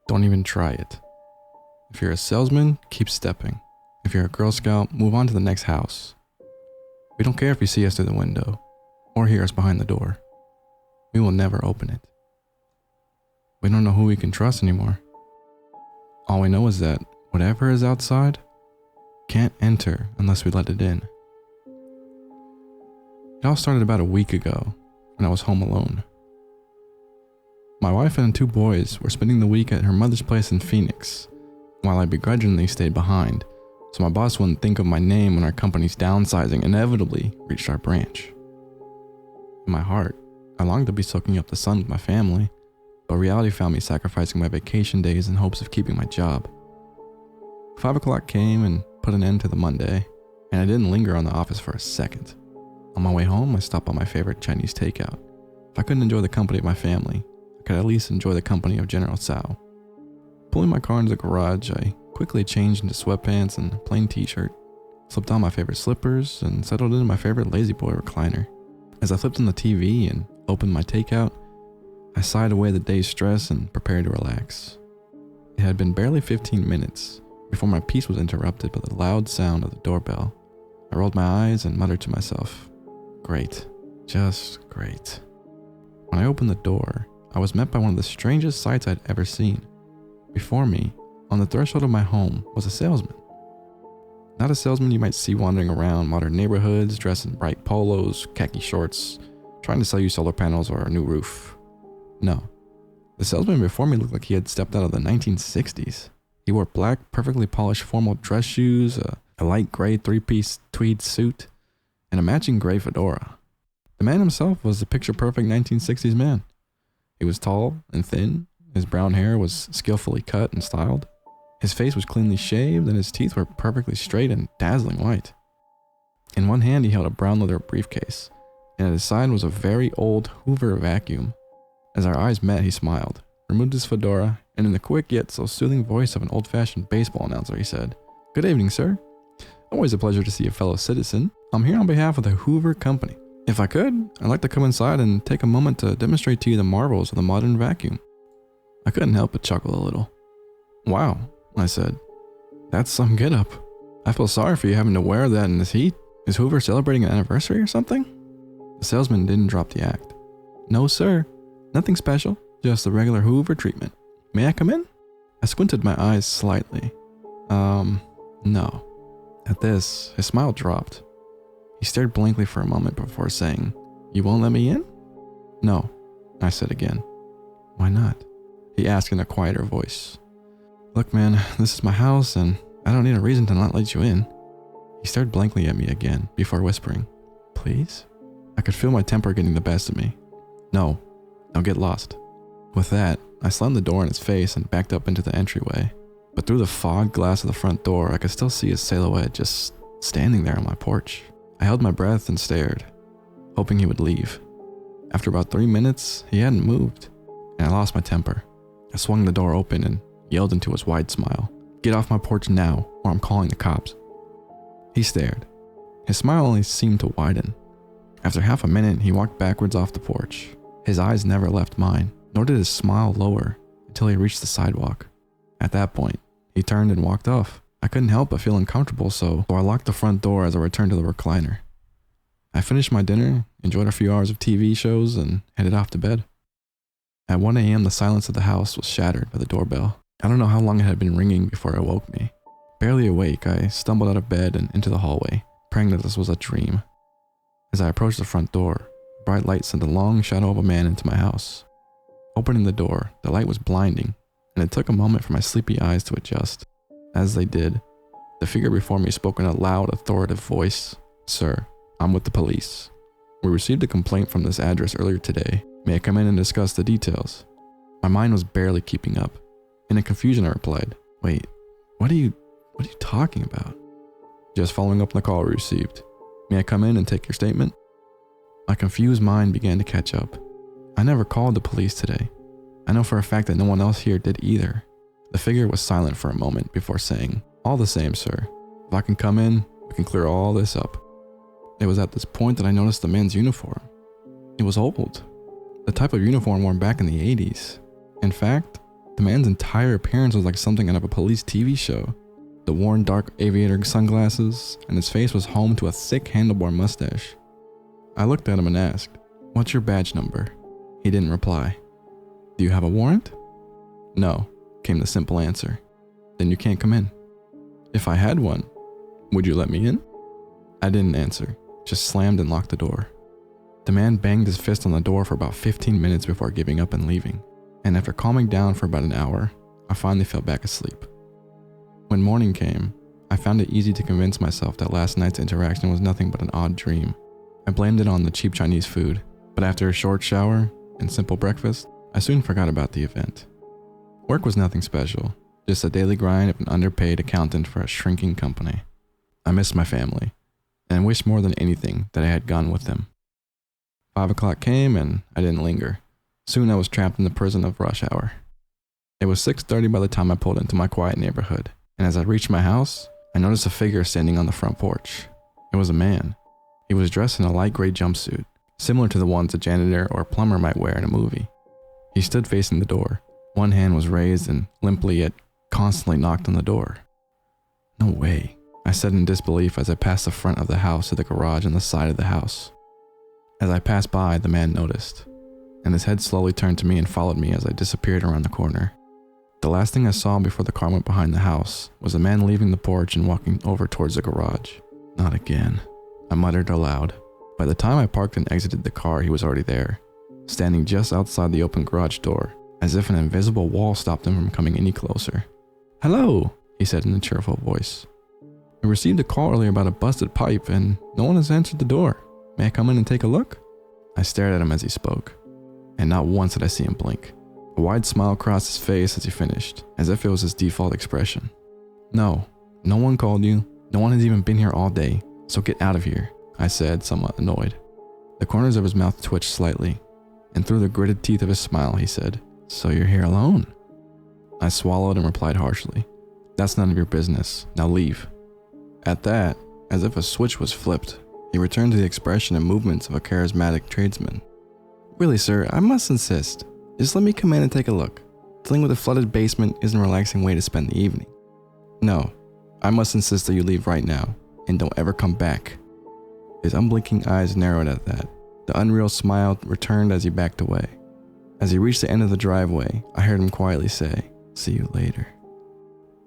don't even try it. If you're a salesman, keep stepping. If you're a Girl Scout, move on to the next house. We don't care if you see us through the window or hear us behind the door. We will never open it. We don't know who we can trust anymore. All we know is that whatever is outside can't enter unless we let it in. It all started about a week ago when I was home alone. My wife and 2 boys were spending the week at her mother's place in Phoenix, while I begrudgingly stayed behind, so my boss wouldn't think of my name when our company's downsizing inevitably reached our branch. In my heart, I longed to be soaking up the sun with my family, but reality found me sacrificing my vacation days in hopes of keeping my job. 5 o'clock came and put an end to the Monday, and I didn't linger on the office for a second. On my way home, I stopped by my favorite Chinese takeout. If I couldn't enjoy the company of my family, I could at least enjoy the company of General Tsao. Pulling my car into the garage, I quickly changed into sweatpants and a plain t-shirt, slipped on my favorite slippers, and settled into my favorite Lazy Boy recliner. As I flipped on the TV and opened my takeout, I sighed away the day's stress and prepared to relax. It had been barely 15 minutes before my peace was interrupted by the loud sound of the doorbell. I rolled my eyes and muttered to myself, "Great, just great." When I opened the door, I was met by one of the strangest sights I'd ever seen. Before me, on the threshold of my home, was a salesman. Not a salesman you might see wandering around modern neighborhoods, dressed in bright polos, khaki shorts, trying to sell you solar panels or a new roof. No, the salesman before me looked like he had stepped out of the 1960s. He wore black, perfectly polished formal dress shoes, a light gray 3-piece tweed suit, and a matching gray fedora. The man himself was the picture-perfect 1960s man. He was tall and thin, his brown hair was skillfully cut and styled, his face was cleanly shaved, and his teeth were perfectly straight and dazzling white. In one hand he held a brown leather briefcase, and at his side was a very old Hoover vacuum. As our eyes met, he smiled, removed his fedora, and in the quick yet so soothing voice of an old-fashioned baseball announcer, he said, "Good evening, sir. Always a pleasure to see a fellow citizen. I'm here on behalf of the Hoover Company. If I could, I'd like to come inside and take a moment to demonstrate to you the marvels of the modern vacuum." I couldn't help but chuckle a little. "Wow," I said. "That's some get-up. I feel sorry for you having to wear that in this heat. Is Hoover celebrating an anniversary or something?" The salesman didn't drop the act. "No, sir. Nothing special. Just the regular Hoover treatment. May I come in?" I squinted my eyes slightly. No. At this, his smile dropped. He stared blankly for a moment before saying, "You won't let me in?" "No," I said again. "Why not?" he asked in a quieter voice. "Look, man, this is my house and I don't need a reason to not let you in." He stared blankly at me again before whispering, "Please?" I could feel my temper getting the best of me. "No, now get lost." With that, I slammed the door in his face and backed up into the entryway. But through the fog glass of the front door, I could still see his silhouette just standing there on my porch. I held my breath and stared, hoping he would leave. After about 3 minutes, he hadn't moved, and I lost my temper. I swung the door open and yelled into his wide smile, "Get off my porch now, or I'm calling the cops." He stared. His smile only seemed to widen. After half a minute, he walked backwards off the porch. His eyes never left mine, nor did his smile lower until he reached the sidewalk. At that point, he turned and walked off. I couldn't help but feel uncomfortable, so I locked the front door as I returned to the recliner. I finished my dinner, enjoyed a few hours of TV shows, and headed off to bed. At 1 a.m., the silence of the house was shattered by the doorbell. I don't know how long it had been ringing before it awoke me. Barely awake, I stumbled out of bed and into the hallway, praying that this was a dream. As I approached the front door, a bright light sent a long shadow of a man into my house. Opening the door, the light was blinding, and it took a moment for my sleepy eyes to adjust. As they did, the figure before me spoke in a loud, authoritative voice. "Sir, I'm with the police. We received a complaint from this address earlier today. May I come in and discuss the details?" My mind was barely keeping up. In confusion, I replied, "Wait, what are you talking about?" "Just following up on the call we received. May I come in and take your statement?" My confused mind began to catch up. I never called the police today. I know for a fact that no one else here did either. The figure was silent for a moment before saying, "All the same, sir. If I can come in, we can clear all this up." It was at this point that I noticed the man's uniform. It was old. The type of uniform worn back in the 80s. In fact, The man's entire appearance was like something out of a police TV show. The worn dark aviator sunglasses, and his face was home to a thick handlebar mustache. I looked at him and asked, "What's your badge number?" He didn't reply. "Do you have a warrant?" "No," came the simple answer. "Then you can't come in." "If I had one, would you let me in?" I didn't answer, just slammed and locked the door. The man banged his fist on the door for about 15 minutes before giving up and leaving, and after calming down for about an hour, I finally fell back asleep. When morning came, I found it easy to convince myself that last night's interaction was nothing but an odd dream. I blamed it on the cheap Chinese food, but after a short shower and simple breakfast, I soon forgot about the event. Work was nothing special, just a daily grind of an underpaid accountant for a shrinking company. I missed my family, and wished more than anything that I had gone with them. 5 o'clock came and I didn't linger. Soon I was trapped in the prison of rush hour. It was 6:30 by the time I pulled into my quiet neighborhood, and as I reached my house, I noticed a figure standing on the front porch. It was a man. He was dressed in a light gray jumpsuit, similar to the ones a janitor or plumber might wear in a movie. He stood facing the door. One hand was raised and limply yet constantly knocked on the door. "No way," I said in disbelief as I passed the front of the house to the garage on the side of the house. As I passed by, the man noticed, and his head slowly turned to me and followed me as I disappeared around the corner. The last thing I saw before the car went behind the house was a man leaving the porch and walking over towards the garage. "Not again," I muttered aloud. By the time I parked and exited the car, he was already there, standing just outside the open garage door, as if an invisible wall stopped him from coming any closer. "Hello," he said in a cheerful voice. "We received a call earlier about a busted pipe, and no one has answered the door. May I come in and take a look?" I stared at him as he spoke, and not once did I see him blink. A wide smile crossed his face as he finished, as if it was his default expression. No one called you. No one has even been here all day, so get out of here," I said, somewhat annoyed. The corners of his mouth twitched slightly, and through the gritted teeth of his smile, he said, "So you're here alone?" I swallowed and replied harshly, "That's none of your business. Now leave." At that, as if a switch was flipped, he returned to the expression and movements of a charismatic tradesman. "Really, sir, I must insist. Just let me come in and take a look. Dealing with a flooded basement isn't a relaxing way to spend the evening." "No, I must insist that you leave right now, and don't ever come back." His unblinking eyes narrowed at that. The unreal smile returned as he backed away. As he reached the end of the driveway, I heard him quietly say, "See you later."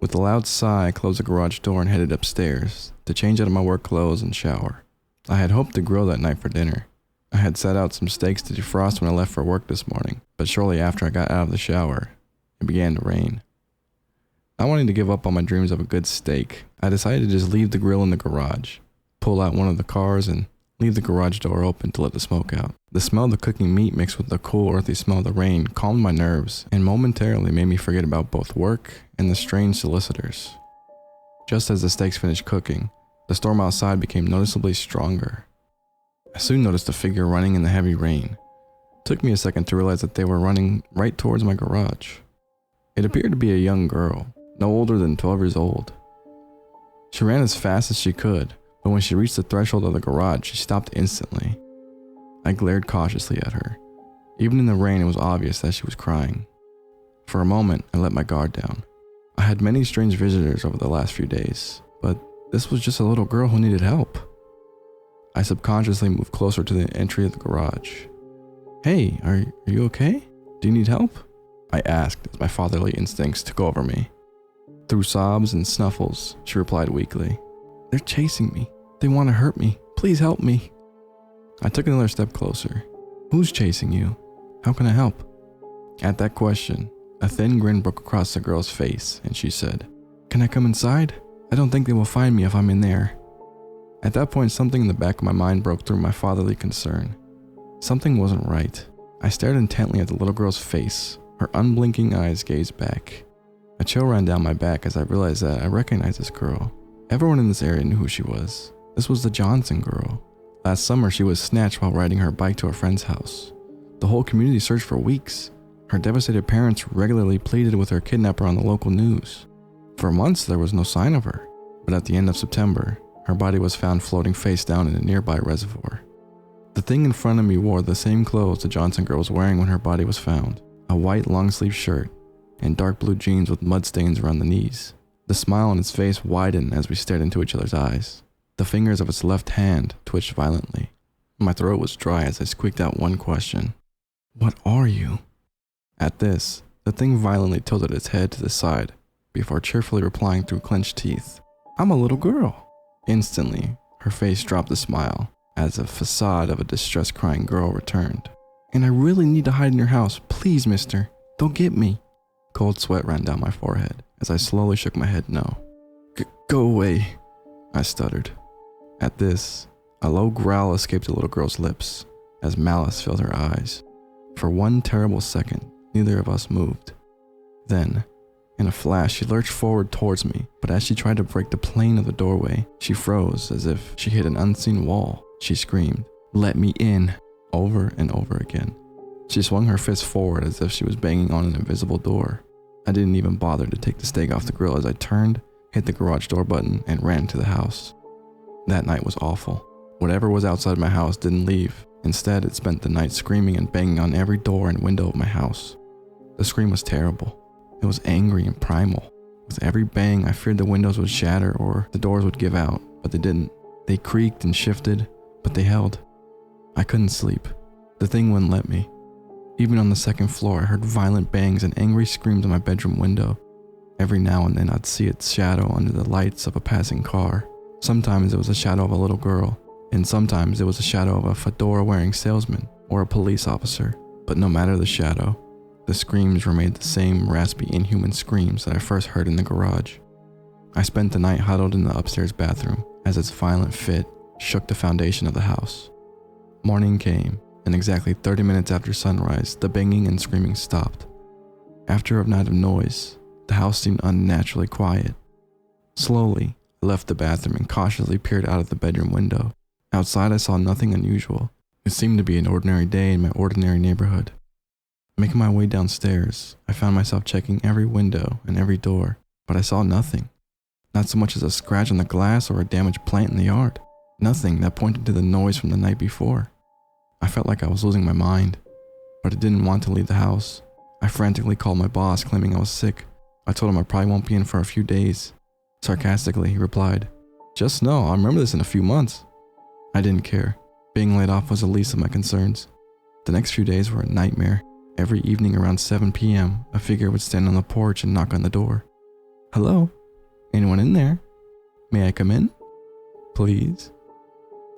With a loud sigh, I closed the garage door and headed upstairs to change out of my work clothes and shower. I had hoped to grill that night for dinner. I had set out some steaks to defrost when I left for work this morning, but shortly after I got out of the shower, it began to rain. Not wanting to give up on my dreams of a good steak, I decided to just leave the grill in the garage, pull out one of the cars, and leave the garage door open to let the smoke out. The smell of the cooking meat mixed with the cool, earthy smell of the rain calmed my nerves and momentarily made me forget about both work and the strange solicitors. Just as the steaks finished cooking, the storm outside became noticeably stronger. I soon noticed a figure running in the heavy rain. It took me a second to realize that they were running right towards my garage. It appeared to be a young girl, no older than 12 years old. She ran as fast as she could, but when she reached the threshold of the garage, she stopped instantly. I glared cautiously at her. Even in the rain, it was obvious that she was crying. For a moment, I let my guard down. I had many strange visitors over the last few days, but this was just a little girl who needed help. I subconsciously moved closer to the entry of the garage. "Hey, are you okay? Do you need help?" I asked as my fatherly instincts took over me. Through sobs and snuffles, she replied weakly, "They're chasing me. They want to hurt me. Please help me." I took another step closer. "Who's chasing you? How can I help?" At that question, a thin grin broke across the girl's face and she said, "Can I come inside? I don't think they will find me if I'm in there." At that point, something in the back of my mind broke through my fatherly concern. Something wasn't right. I stared intently at the little girl's face. Her unblinking eyes gazed back. A chill ran down my back as I realized that I recognized this girl. Everyone in this area knew who she was. This was the Johnson girl. Last summer, she was snatched while riding her bike to a friend's house. The whole community searched for weeks. Her devastated parents regularly pleaded with her kidnapper on the local news. For months, there was no sign of her. But at the end of September, her body was found floating face down in a nearby reservoir. The thing in front of me wore the same clothes the Johnson girl was wearing when her body was found. A white long-sleeve shirt, and dark blue jeans with mud stains around the knees. The smile on its face widened as we stared into each other's eyes. The fingers of its left hand twitched violently. My throat was dry as I squeaked out one question. "What are you?" At this, the thing violently tilted its head to the side before cheerfully replying through clenched teeth, "I'm a little girl." Instantly, her face dropped a smile as the facade of a distressed crying girl returned. "And I really need to hide in your house. Please, mister. Don't get me." Cold sweat ran down my forehead as I slowly shook my head no. Go away," I stuttered. At this, a low growl escaped the little girl's lips as malice filled her eyes. For one terrible second, neither of us moved. Then, in a flash, she lurched forward towards me, but as she tried to break the plane of the doorway, she froze as if she hit an unseen wall. She screamed, "Let me in," over and over again. She swung her fist forward as if she was banging on an invisible door. I didn't even bother to take the steak off the grill as I turned, hit the garage door button, and ran to the house. That night was awful. Whatever was outside my house didn't leave. Instead, it spent the night screaming and banging on every door and window of my house. The scream was terrible. It was angry and primal. With every bang, I feared the windows would shatter or the doors would give out, but they didn't. They creaked and shifted, but they held. I couldn't sleep. The thing wouldn't let me. Even on the second floor, I heard violent bangs and angry screams in my bedroom window. Every now and then, I'd see its shadow under the lights of a passing car. Sometimes it was a shadow of a little girl, and sometimes it was a shadow of a fedora-wearing salesman or a police officer. But no matter the shadow, the screams remained the same raspy, inhuman screams that I first heard in the garage. I spent the night huddled in the upstairs bathroom as its violent fit shook the foundation of the house. Morning came, and exactly 30 minutes after sunrise, the banging and screaming stopped. After a night of noise, the house seemed unnaturally quiet. Slowly, I left the bathroom and cautiously peered out of the bedroom window. Outside, I saw nothing unusual. It seemed to be an ordinary day in my ordinary neighborhood. Making my way downstairs, I found myself checking every window and every door, but I saw nothing. Not so much as a scratch on the glass or a damaged plant in the yard. Nothing that pointed to the noise from the night before. I felt like I was losing my mind, but I didn't want to leave the house. I frantically called my boss, claiming I was sick. I told him I probably won't be in for a few days. Sarcastically, he replied, "Just know, I'll remember this in a few months." I didn't care. Being laid off was the least of my concerns. The next few days were a nightmare. Every evening around 7 p.m., a figure would stand on the porch and knock on the door. "Hello? Anyone in there? May I come in? Please?"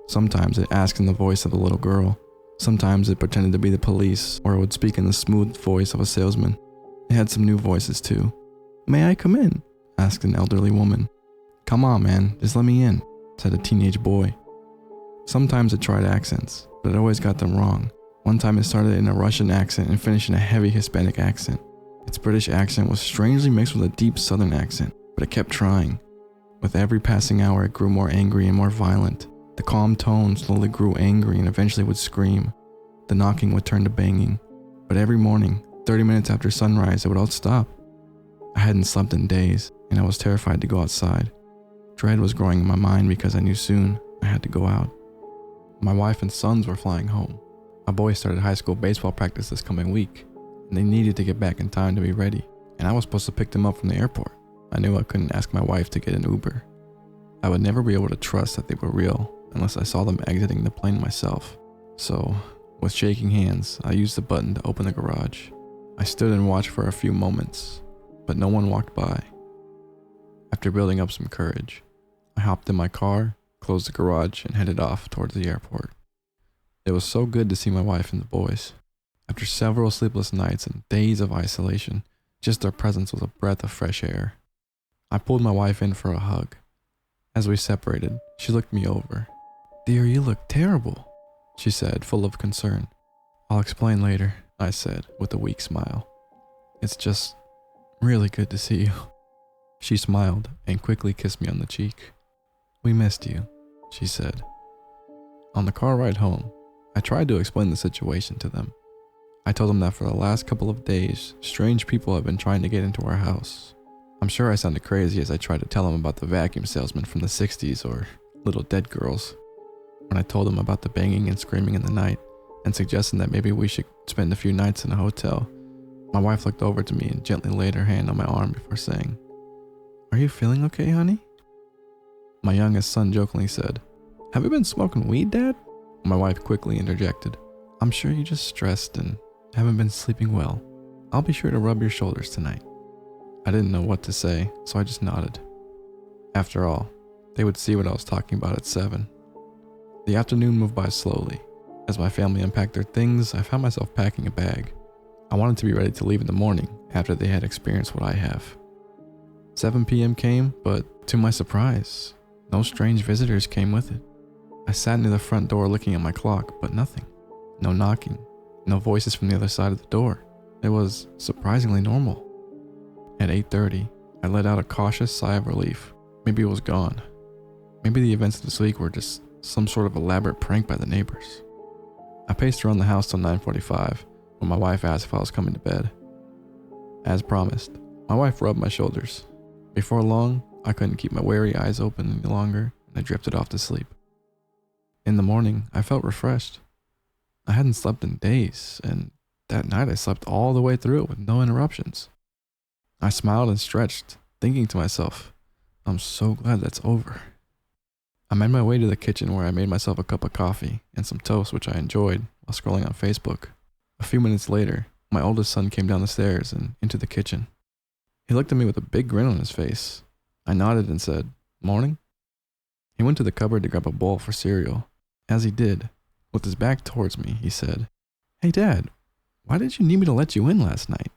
Sometimes it asked in the voice of a little girl. Sometimes it pretended to be the police, or it would speak in the smooth voice of a salesman. It had some new voices too. "May I come in?" asked an elderly woman. "Come on, man, just let me in," said a teenage boy. Sometimes it tried accents, but it always got them wrong. One time it started in a Russian accent and finished in a heavy Hispanic accent. Its British accent was strangely mixed with a deep Southern accent, but it kept trying. With every passing hour, it grew more angry and more violent. The calm tone slowly grew angry and eventually would scream. The knocking would turn to banging. But every morning, 30 minutes after sunrise, it would all stop. I hadn't slept in days, and I was terrified to go outside. Dread was growing in my mind because I knew soon I had to go out. My wife and sons were flying home. My boys started high school baseball practice this coming week, and they needed to get back in time to be ready, and I was supposed to pick them up from the airport. I knew I couldn't ask my wife to get an Uber. I would never be able to trust that they were real unless I saw them exiting the plane myself. So, with shaking hands, I used the button to open the garage. I stood and watched for a few moments, but no one walked by. After building up some courage, I hopped in my car, closed the garage, and headed off towards the airport. It was so good to see my wife and the boys. After several sleepless nights and days of isolation, just their presence was a breath of fresh air. I pulled my wife in for a hug. As we separated, she looked me over. "Dear, you look terrible," she said, full of concern. "I'll explain later," I said, with a weak smile. "It's just really good to see you." She smiled and quickly kissed me on the cheek. "We missed you," she said. On the car ride home, I tried to explain the situation to them. I told them that for the last couple of days, strange people have been trying to get into our house. I'm sure I sounded crazy as I tried to tell them about the vacuum salesman from the 60s or little dead girls. When I told them about the banging and screaming in the night and suggesting that maybe we should spend a few nights in a hotel, My wife looked over to me and gently laid her hand on my arm before saying, "Are you feeling okay, honey?" My youngest son jokingly said, "Have you been smoking weed, Dad?" My wife quickly interjected, "I'm sure you're just stressed and haven't been sleeping well. I'll be sure to rub your shoulders tonight." I didn't know what to say, so I just nodded. After all, they would see what I was talking about at 7. The afternoon moved by slowly. As my family unpacked their things, I found myself packing a bag. I wanted to be ready to leave in the morning after they had experienced what I have. 7 p.m. came, but to my surprise, no strange visitors came with it. I sat near the front door looking at my clock, but nothing. No knocking, no voices from the other side of the door. It was surprisingly normal. At 8:30, I let out a cautious sigh of relief. Maybe it was gone. Maybe the events of this week were just some sort of elaborate prank by the neighbors. I paced around the house till 9:45, when my wife asked if I was coming to bed. As promised, my wife rubbed my shoulders. Before long, I couldn't keep my wary eyes open any longer, and I drifted off to sleep. In the morning, I felt refreshed. I hadn't slept in days, and that night I slept all the way through it with no interruptions. I smiled and stretched, thinking to myself, I'm so glad that's over. I made my way to the kitchen where I made myself a cup of coffee and some toast, which I enjoyed while scrolling on Facebook. A few minutes later, my oldest son came down the stairs and into the kitchen. He looked at me with a big grin on his face. I nodded and said, "Morning?" He went to the cupboard to grab a bowl for cereal. As he did, with his back towards me, he said, "Hey Dad, why did you need me to let you in last night?"